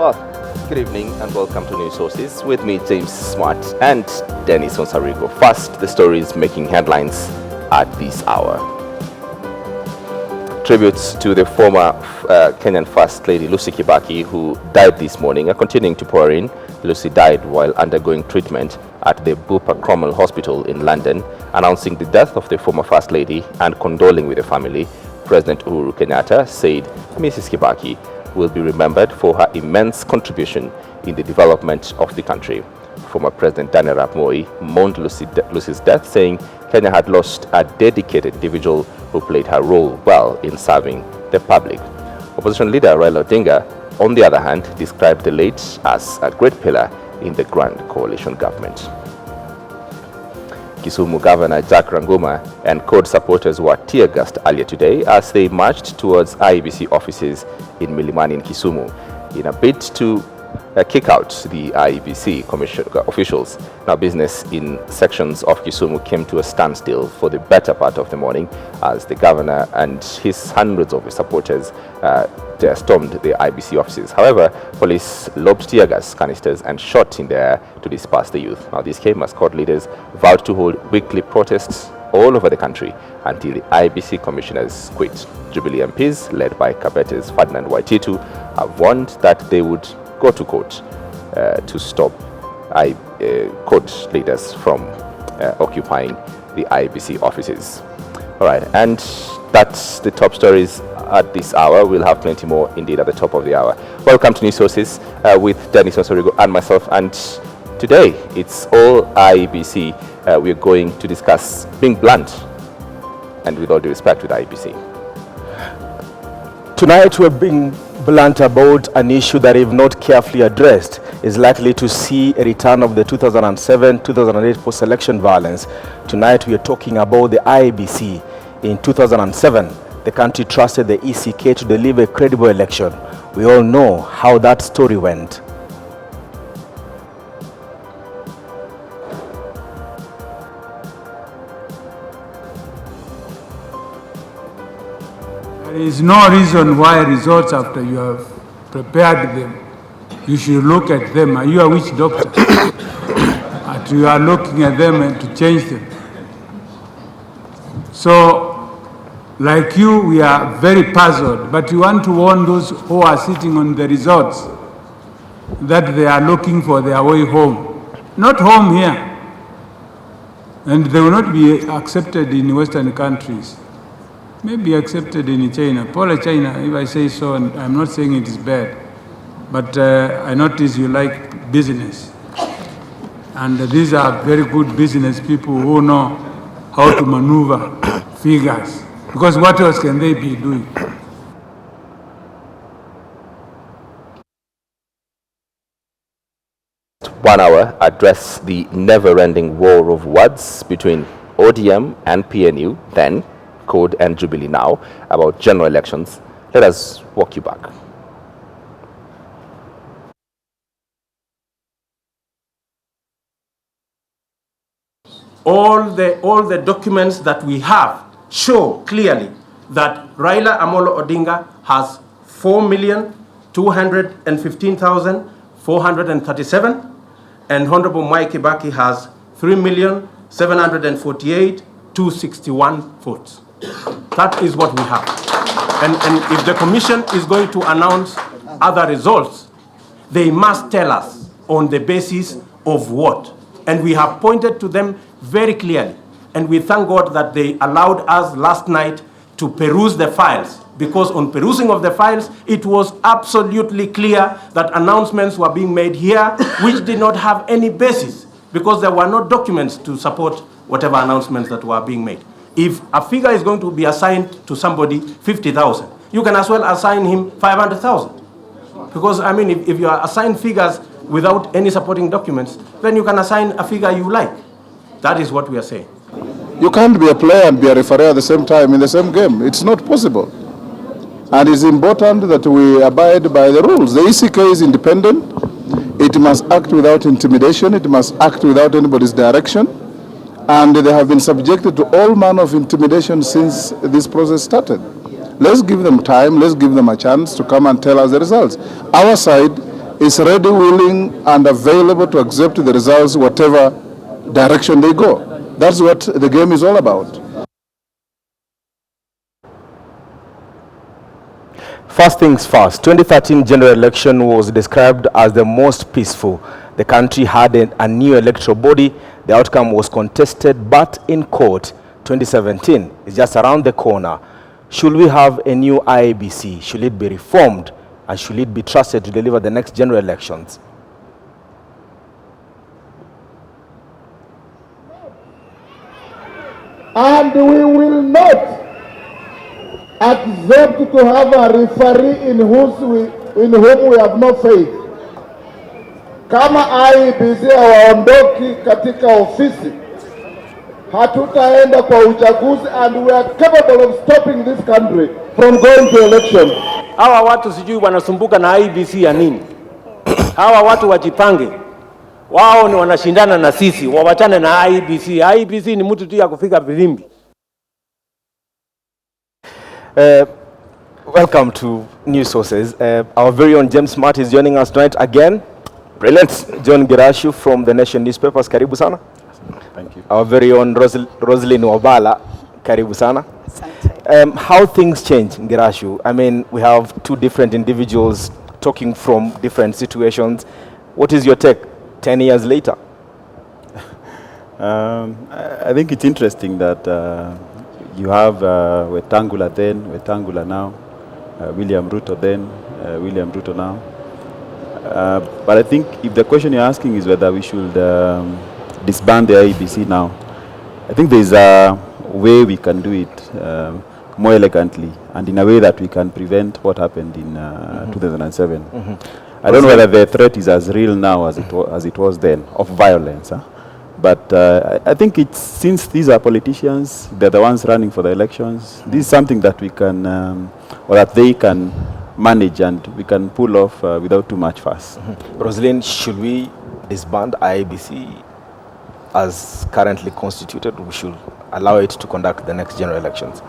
Well, good evening and welcome to News Sources with me, James Smart and Dennis Onsarigo. First, the stories making headlines at this hour. Tributes to the former Kenyan First Lady Lucy Kibaki, who died this morning, are continuing to pour in. Lucy died while undergoing treatment at the Bupa Cromwell Hospital in London. Announcing the death of the former First Lady and condoling with the family, President Uhuru Kenyatta said Mrs. Kibaki will be remembered for her immense contribution in the development of the country. Former President Daniel Arap Moi mourned Lucy's death, saying Kenya had lost a dedicated individual who played her role well in serving the public. Opposition leader Raila Odinga, on the other hand, described the late as a great pillar in the Grand Coalition government. Kisumu Governor Jack Ranguma and CORD supporters were tear-gassed earlier today as they marched towards IEBC offices in Milimani in Kisumu in a bid to kick out the IEBC commission officials. Now, business in sections of Kisumu came to a standstill for the better part of the morning as the governor and his hundreds of supporters stormed the IEBC offices. However, police lobbed tear gas canisters and shot in the air to disperse the youth. Now, this came as CORD leaders vowed to hold weekly protests all over the country until the IEBC commissioners quit. Jubilee MPs, led by Kabete's Ferdinand Waititu, have warned that they would go to court to stop CORD leaders from occupying the IEBC offices. All right, and that's the top stories at this hour. We'll have plenty more indeed at the top of the hour. Welcome to News Sources with Dennis Onsarigo and myself. And today it's all IEBC. We're going to discuss being blunt and with all due respect with IEBC. Tonight we're being blunt about an issue that, if not carefully addressed, is likely to see a return of the 2007-2008 post-election violence. Tonight we are talking about the IEBC. In 2007, the country trusted the ECK to deliver a credible election. We all know how that story went. There is no reason why results, after you have prepared them, you should look at them. Are you a witch doctor? And you are looking at them and to change them. So, like you, we are very puzzled, but you want to warn those who are sitting on the results that they are looking for their way home. Not home here. And they will not be accepted in Western countries. Maybe accepted in China. Paul, China, if I say so, and I'm not saying it is bad, but I notice you like business. And these are very good business people who know how to maneuver figures. Because what else can they be doing? One hour address the never-ending war of words between ODM and PNU, then CORD and Jubilee now, about general elections. Let us walk you back. All the documents that we have show clearly that Raila Amolo Odinga has 4,215,437 and Honorable Mwai Kibaki has 3,748,261 votes. That is what we have. And if the commission is going to announce other results, they must tell us on the basis of what. And we have pointed to them very clearly. And we thank God that they allowed us last night to peruse the files, because on perusing of the files, it was absolutely clear that announcements were being made here which did not have any basis, because there were no documents to support whatever announcements that were being made. If a figure is going to be assigned to somebody 50,000, you can as well assign him 500,000. Because, I mean, if you are assigned figures without any supporting documents, then you can assign a figure you like. That is what we are saying. You can't be a player and be a referee at the same time in the same game. It's not possible. And it's important that we abide by the rules. The ECK is independent. It must act without intimidation. It must act without anybody's direction. And they have been subjected to all manner of intimidation since this process started. Let's give them time. Let's give them a chance to come and tell us the results. Our side is ready, willing, and available to accept the results, whatever direction they go. That's what the game is all about. First things first, 2013 general election was described as the most peaceful. The country had a new electoral body. The outcome was contested, but in court. 2017 is just around the corner. Should we have a new IEBC? Should it be reformed? And should it be trusted to deliver the next general elections? And we will not accept to have a referee in whom we have no faith. Kama IEBC hawaondoki katika ofisi, hatutaenda kwa uchaguzi, and we are capable of stopping this country from going to election. Hawa watu sijui wanasumbuka na IEBC ya nini? Hawa watu wajipange. Wao ni wanashindana na sisi, wawachane na IEBC. IEBC ni mtu tu ya kufika vilimbi. Welcome to News Sources. Our very own James Smart is joining us tonight again. Brilliant. John Girashu from the Nation newspapers. Karibu sana. Thank you. Our very own Roslyn Wabala. Karibu sana. How things change, Girashu? I mean, we have two different individuals talking from different situations. What is your take 10 years later? I think it's interesting that you have Wetangula then, Wetangula now, William Ruto then, William Ruto now. But I think if the question you're asking is whether we should disband the IEBC now, I think there's a way we can do it more elegantly and in a way that we can prevent what happened in 2007. I don't know whether the threat is as real now as it was then, of violence. But I think it's, since these are politicians, they're the ones running for the elections, this is something that we can, or that they can manage and we can pull off without too much fuss. Roslyn, should we disband IEBC as currently constituted? We should allow it to conduct the next general elections.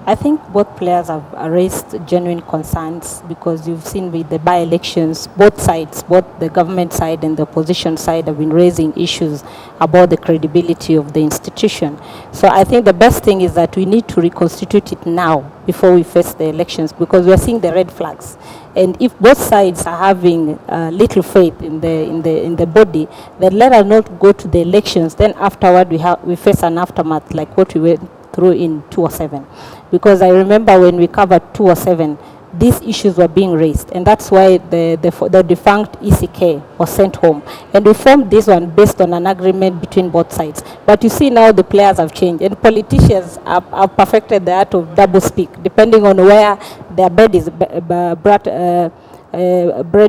I think both players have raised genuine concerns, because you've seen with the by-elections, both sides, both the government side and the opposition side, have been raising issues about the credibility of the institution. So I think the best thing is that we need to reconstitute it now before we face the elections, because we are seeing the red flags. And if both sides are having little faith in the body, then let us not go to the elections. Then afterward we face an aftermath like what we went through in 2007. Because I remember when we covered 2007, these issues were being raised, and that's why the defunct ECK was sent home. And we formed this one based on an agreement between both sides. But you see now the players have changed, and politicians have perfected the art of double speak, depending on where their bed is bred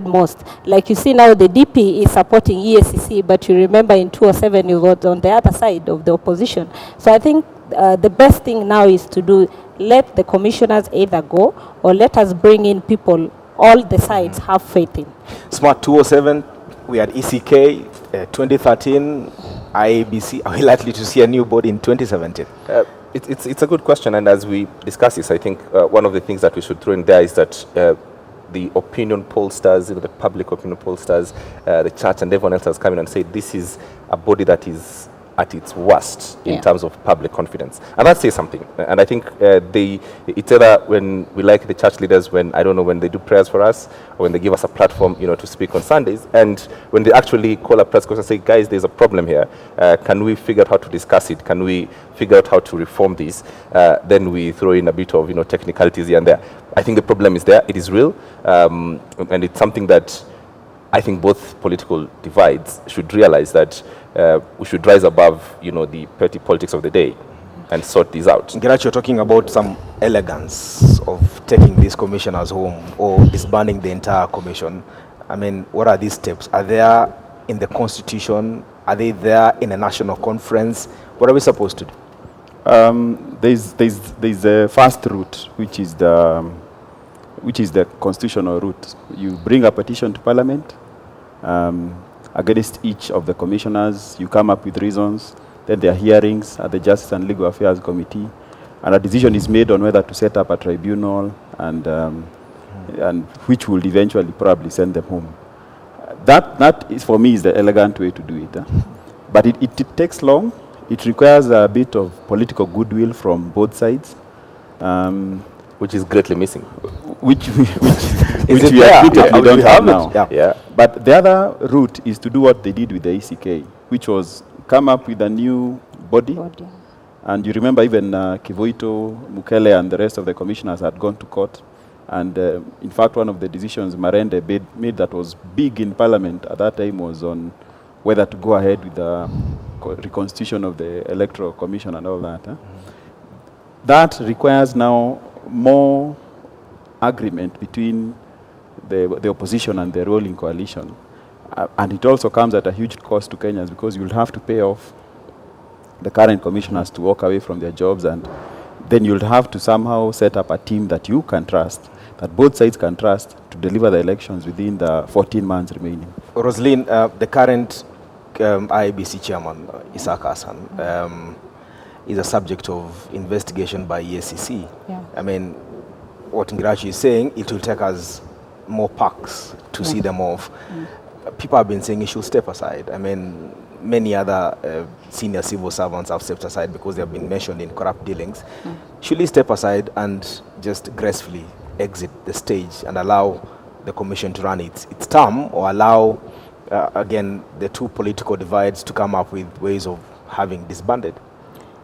most. Like you see now the DP is supporting EACC, but you remember in 2007 it was on the other side of the opposition. So I think the best thing now is to let the commissioners either go, or let us bring in people all the sides have faith in. Smart 2007, we had ECK, 2013, IEBC. Are we likely to see a new body in 2017? It's a good question, and as we discuss this, I think one of the things that we should throw in there is that the opinion pollsters, the public opinion pollsters, the church and everyone else has come in and said this is a body that is at its worst in terms of public confidence. And that says something. And I think it's either when we like the church leaders, when, I don't know, when they do prayers for us, or when they give us a platform, to speak on Sundays, and when they actually call a press conference and say, guys, there's a problem here. Can we figure out how to discuss it? Can we figure out how to reform this? Then we throw in a bit of, technicalities here and there. I think the problem is there. It is real. And it's something that I think both political divides should realize, that we should rise above, the petty politics of the day and sort these out. Geracho, you're talking about some elegance of taking these commissioners home or disbanding the entire commission. I mean, what are these steps? Are they in the constitution? Are they there in a national conference? What are we supposed to do? There's a first route, which is the constitutional route. You bring a petition to Parliament against each of the commissioners. You come up with reasons. Then there are hearings at the Justice and Legal Affairs Committee, and a decision is made on whether to set up a tribunal, and which will eventually probably send them home. that is, for me, is the elegant way to do it. But it takes long. It requires a bit of political goodwill from both sides. Which is greatly missing. Which we there? admittedly don't have now. Yeah. But the other route is to do what they did with the ECK, which was come up with a new body. And you remember even Kivuito, Mukele, and the rest of the commissioners had gone to court. And in fact, one of the decisions Marende made that was big in Parliament at that time was on whether to go ahead with the reconstitution of the Electoral Commission and all that. That requires now more agreement between the opposition and the ruling coalition. And it also comes at a huge cost to Kenyans, because you'll have to pay off the current commissioners to walk away from their jobs, and then you'll have to somehow set up a team that you can trust, that both sides can trust, to deliver the elections within the 14 months remaining. Rosaline, the current IEBC chairman, Isaac Hassan, is a subject of investigation by EACC. Yeah. I mean, what Ngirachi is saying, it will take us more packs to see them off. People have been saying he should step aside. I mean, many other senior civil servants have stepped aside because they have been mentioned in corrupt dealings. Should he step aside and just gracefully exit the stage and allow the commission to run its term, or allow, again, the two political divides to come up with ways of having disbanded?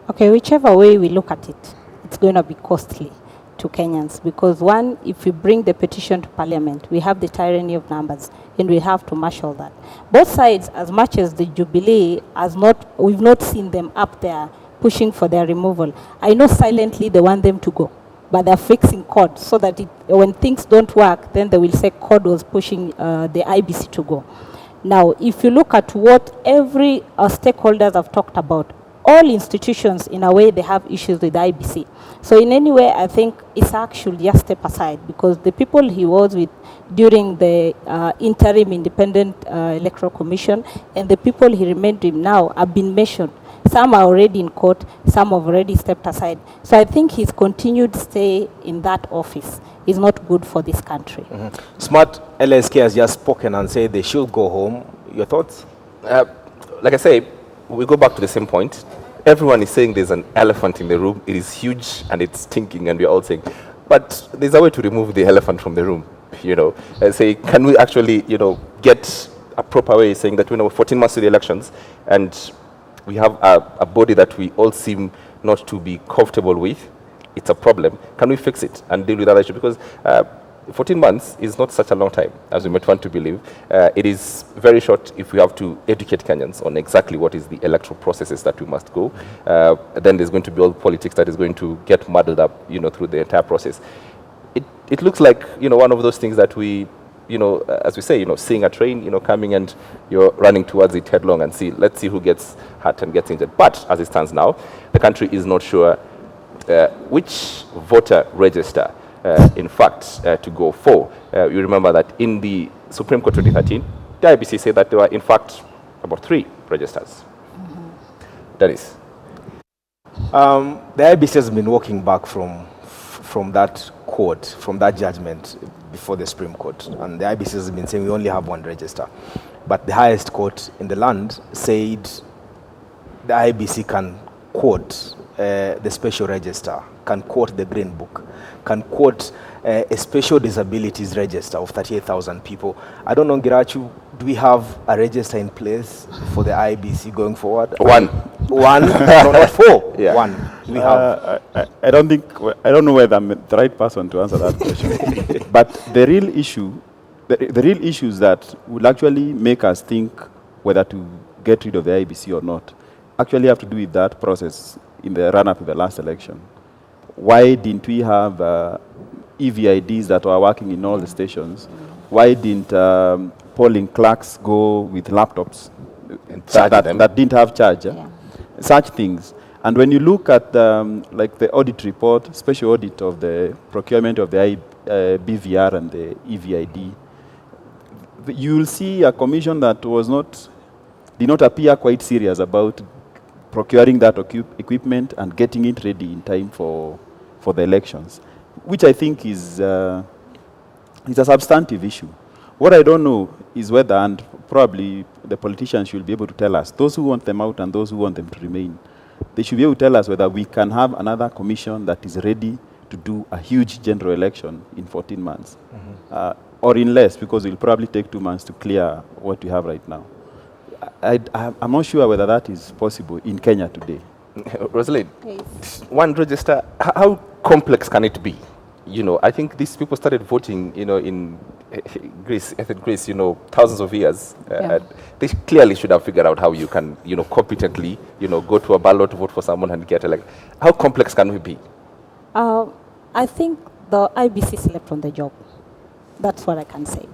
Okay, whichever way we look at it, it's going to be costly to Kenyans, because one, if we bring the petition to Parliament, we have the tyranny of numbers, and we have to marshal that. Both sides, as much as the Jubilee we've not seen them up there pushing for their removal. I know silently they want them to go, but they're fixing CORD so that when things don't work, then they will say CORD was pushing the IBC to go. Now, if you look at what every stakeholders have talked about, all institutions, in a way, they have issues with the IBC. So in any way, I think Isaac should just step aside, because the people he was with during the interim independent electoral commission and the people he remained with now have been mentioned. Some are already in court, some have already stepped aside. So I think his continued stay in that office is not good for this country. Smart LSK has just spoken and said they should go home. Your thoughts? Like I say, we go back to the same point. Everyone is saying there's an elephant in the room. It is huge and it's stinking, and we're all saying, but there's a way to remove the elephant from the room, and say, can we actually, get a proper way, saying that, 14 months to the elections, and we have a body that we all seem not to be comfortable with. It's a problem. Can we fix it and deal with that issue? Because 14 months is not such a long time as we might want to believe. It is very short if we have to educate Kenyans on exactly what is the electoral processes that we must go. Then there's going to be all politics that is going to get muddled up, through the entire process. It looks like, one of those things that we, as we say, seeing a train, coming and you're running towards it headlong and let's see who gets hurt and gets injured. But as it stands now, the country is not sure which voter register in fact, to go for. You remember that in the Supreme Court 2013, the IEBC said that there were, in fact, about 3 registers. Dennis. The IEBC has been walking back from that court, from that judgment before the Supreme Court. And the IEBC has been saying we only have 1 register. But the highest court in the land said the IEBC can quote the special register, can quote the Green Book, can quote a special disabilities register of 38,000 people. I don't know, Ngirachu, do we have a register in place for the IEBC going forward? 1. 1? No, not 4. Yeah. 1. We have. I don't know whether I'm the right person to answer that question. But the real issue is that will actually make us think whether to get rid of the IEBC or not actually have to do with that process in the run-up to the last election. Why didn't we have EVIDs that were working in all the stations? Why didn't polling clerks go with laptops that didn't have charge? Such things. And when you look at like the audit report, special audit of the procurement of the BVR and the EVID, you will see a commission that did not appear quite serious about procuring that equipment and getting it ready in time for the elections, which I think is a substantive issue. What I don't know is whether, and probably the politicians should be able to tell us, those who want them out and those who want them to remain, they should be able to tell us whether we can have another commission that is ready to do a huge general election in 14 months. Or in less, because it will probably take 2 months to clear what we have right now. I'm not sure whether that is possible in Kenya today. Rosalind, Yes. one register, how complex can it be? You know, I think these people started voting, you know, in Greece, ethnic Greece, you know, thousands of years. Yeah. They clearly should have figured out how you can, you know, competently, you know, go to a ballot, vote for someone and get elected. How complex can we be? I think the IEBC slept on the job. That's what I can say.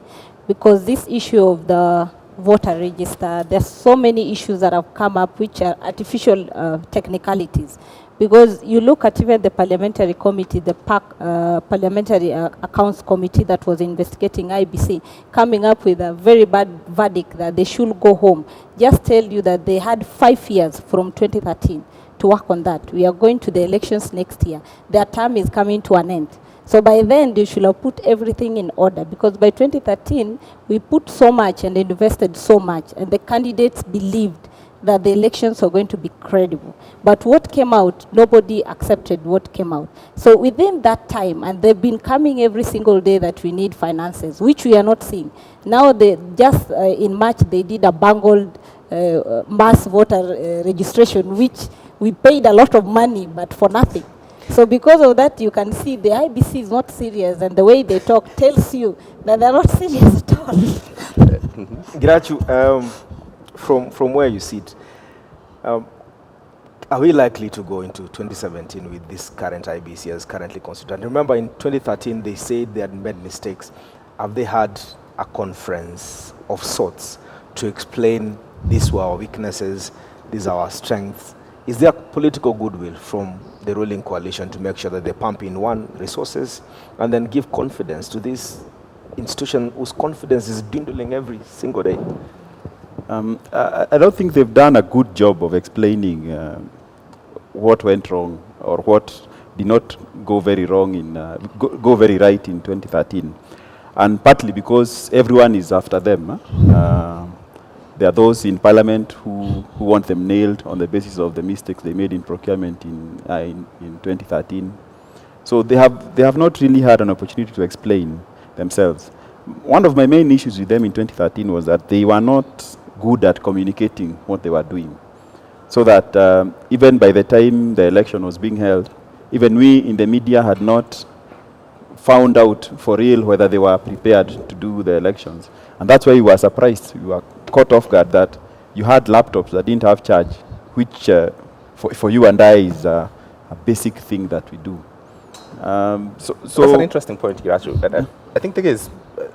Because this issue of the voter register, there's so many issues that have come up which are artificial technicalities. Because you look at even the parliamentary committee, the Parliamentary Accounts Committee that was investigating IEBC, coming up with a very bad verdict that they should go home. Just tell you that they had 5 years from 2013 to work on that. We are going to the elections next year. Their term is coming to an end. So by then, they should have put everything in order, because by 2013, we put so much and invested so much, and the candidates believed that the elections were going to be credible. But what came out, nobody accepted what came out. So within that time, and they've been coming every single day that we need finances, which we are not seeing. Now, they just in March, they did a bungled mass voter registration, which we paid a lot of money, but for nothing. So because of that, you can see the IEBC is not serious, and the way they talk tells you that they're not serious at all. Girachu, from where you sit, are we likely to go into 2017 with this current IEBC as currently constituted? Remember, in 2013, they said they had made mistakes. Have they had a conference of sorts to explain these were our weaknesses, these are our strengths? Is there political goodwill from the ruling coalition to make sure that they pump in resources and then give confidence to this institution whose confidence is dwindling every single day? I don't think they've done a good job of explaining what went wrong or what did not go very wrong in go very right in 2013, and partly because everyone is after them. There are those in Parliament who want them nailed on the basis of the mistakes they made in procurement in 2013. So they have not really had an opportunity to explain themselves. One of my main issues with them in 2013 was that they were not good at communicating what they were doing. So that even by the time the election was being held, even we in the media had not found out for real whether they were prepared to do the elections. And that's why we were surprised. We were caught off guard that you had laptops that didn't have charge, which for you and I is a basic thing that we do. So That's an interesting point, Girachu. And I think the case,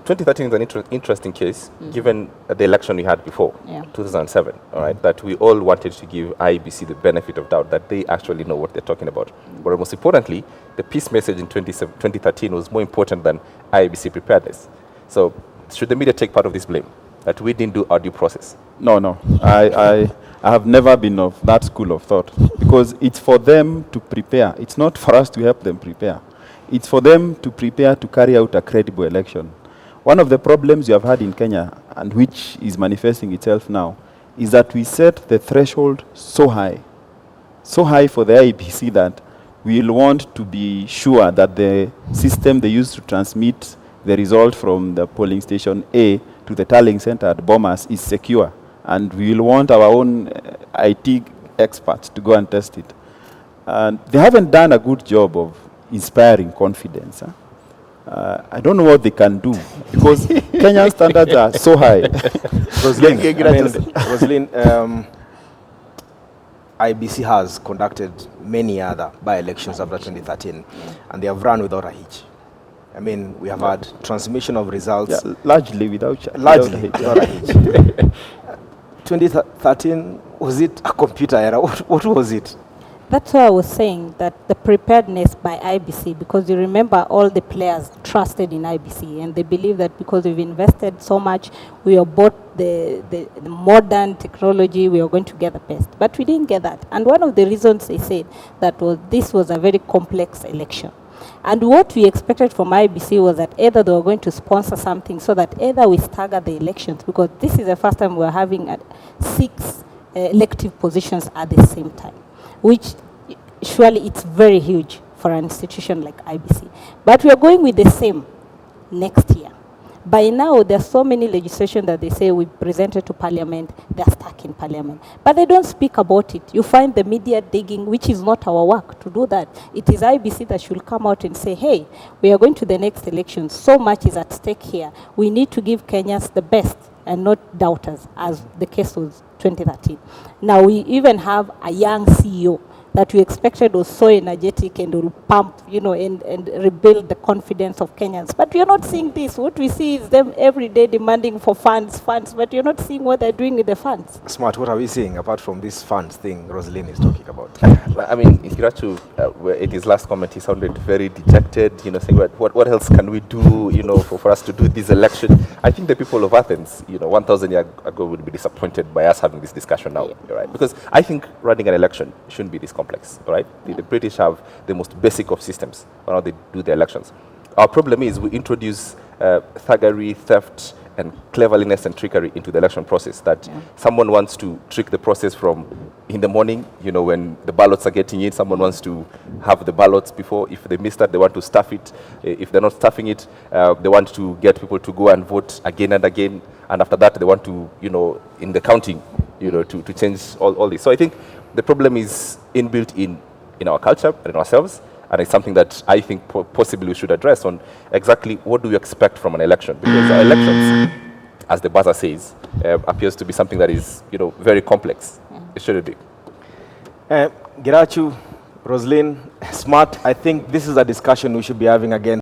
2013 is an interesting case, given the election we had before, 2007, all right, that we all wanted to give IEBC the benefit of doubt, that they actually know what they're talking about. But most importantly, the peace message in 2013 was more important than IEBC preparedness. So should the media take part of this blame, that we didn't do our due process? No. I have never been of that school of thought, because it's for them to prepare. It's not for us to help them prepare. It's for them to prepare to carry out a credible election. One of the problems you have had in Kenya, and which is manifesting itself now, is that we set the threshold so high for the IEBC that we'll want to be sure that the system they use to transmit the result from the polling station A to the tallying center at Bomas is secure. And we'll want our own IT experts to go and test it. And they haven't done a good job of inspiring confidence. I don't know what they can do, because Kenyan standards are so high. Rosalind, IEBC has conducted many other by-elections after 2013, and they have run without a hitch. I mean, we have had transmission of results. Yeah, largely without without a hitch. 2013, was it a computer error? What was it? That's why I was saying that the preparedness by IEBC, because you remember all the players trusted in IEBC, and they believe that because we've invested so much, we have bought the modern technology, we are going to get the best. But we didn't get that. And one of the reasons they said that was this was a very complex election. And what we expected from IEBC was that either they were going to sponsor something so that either we stagger the elections, because this is the first time we're having 6 elective positions at the same time, which surely it's very huge for an institution like IEBC. But we are going with the same next year. By now, there are so many legislation that they say we presented to Parliament, they're stuck in Parliament. But they don't speak about it. You find the media digging, which is not our work to do that. It is IEBC that should come out and say, hey, we are going to the next election. So much is at stake here. We need to give Kenyans the best and not doubters, as the case was 2013. Now, we even have a young CEO that we expected was so energetic and will pump, and rebuild the confidence of Kenyans. But we are not seeing this. What we see is them every day demanding for funds, but you're not seeing what they're doing with the funds. Smart, what are we seeing apart from this funds thing Rosalind is talking about? I mean, Ingirachu, in his last comment, he sounded very dejected, saying, what else can we do, for us to do this election? I think the people of Athens, 1,000 years ago would be disappointed by us having this discussion now, right? Because I think running an election shouldn't be this complex, right? The British have the most basic of systems on how they do the elections. Our problem is we introduce thuggery, theft, and cleverness and trickery into the election process, that someone wants to trick the process from in the morning, when the ballots are getting in, someone wants to have the ballots before. If they miss that, they want to stuff it. If they're not stuffing it, they want to get people to go and vote again and again. And after that, they want to, in the counting, to change all this. So I think the problem is inbuilt in our culture and in ourselves. And it's something that I think possibly we should address on exactly what do we expect from an election. Because our elections, as the buzzer says, appears to be something that is, very complex. It shouldn't be. Girachu, Rosalind, Smart, I think this is a discussion we should be having again.